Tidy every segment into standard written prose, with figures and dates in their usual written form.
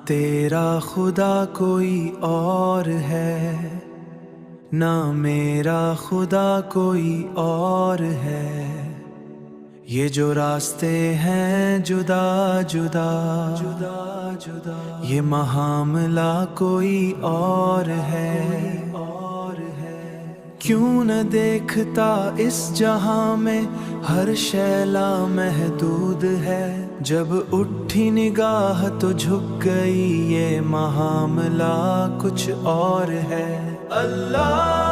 تیرا خدا کوئی اور ہے، نہ میرا خدا کوئی اور ہے۔ یہ جو راستے ہیں جدا جدا یہ معاملہ کوئی اور ہے۔ کیوں نہ دیکھتا اس جہاں میں ہر شیلا محدود ہے، جب اٹھی نگاہ تو جھک گئی یہ معاملہ کچھ اور ہے۔ اللہ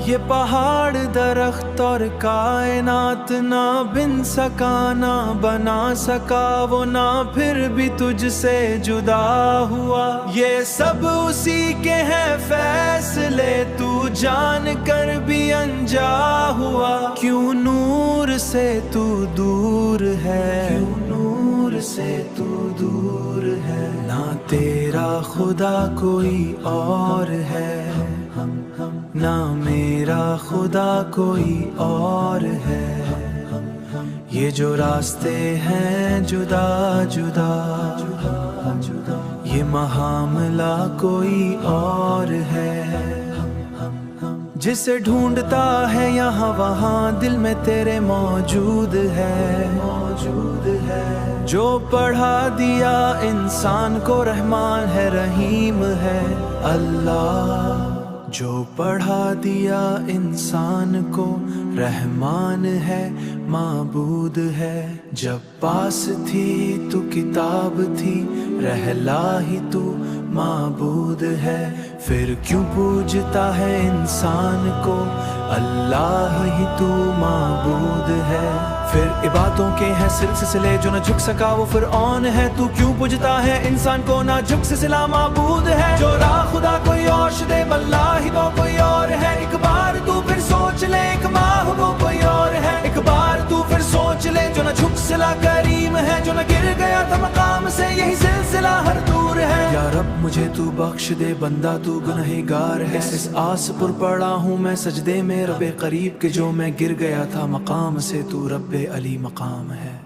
یہ پہاڑ درخت اور کائنات نہ بن سکا نہ بنا سکا وہ، نہ پھر بھی تجھ سے جدا ہوا۔ یہ سب اسی کے ہیں فیصلے، تو جان کر بھی انجا ہوا۔ کیوں نور سے تو دور ہے، کیوں نور سے تو دور ہے۔ نہ تیرا خدا کوئی اور ہے، نہ میرا خدا کوئی اور ہے۔ یہ جو راستے ہیں جدا جدا یہ معاملہ کوئی اور ہے۔ جسے ڈھونڈتا ہے یہاں وہاں دل میں تیرے موجود ہے، جو پڑھا دیا انسان کو رحمان ہے رحیم ہے اللہ۔ جو پڑھا دیا انسان کو رحمان ہے معبود ہے۔ جب پاس تھی تو کتاب تھی، رہلا ہی تو معبود ہے۔ پھر کیوں پوجتا ہے انسان کو، اللہ ہی تو معبود ہے۔ پھر عبادتوں کے ہیں سلسلے جو نہ جھک سکا وہ فرعون ہے، تو کیوں پوجتا ہے انسان کو نہ جھک سلسلہ معبود ہے۔ جو راہ خدا کوئی اور شدے باللہ ہی وہ کوئی اور ہے۔ ایک بار تو پھر سوچ لے ایک ماہ وہ کوئی اور ہے۔ ایک بار تو پھر سوچ لے جو نہ جھک سلا کریم ہے، جو نہ گر گیا تھا مقام سے یہی سلسلہ ہر دور ہے۔ یا رب مجھے تو بخش دے بندہ تو گنہگار ہے، اس آس پر پڑا ہوں میں سجدے میں رب قریب کے، جو میں گر گیا تھا مقام سے تو رب علی مقام ہے۔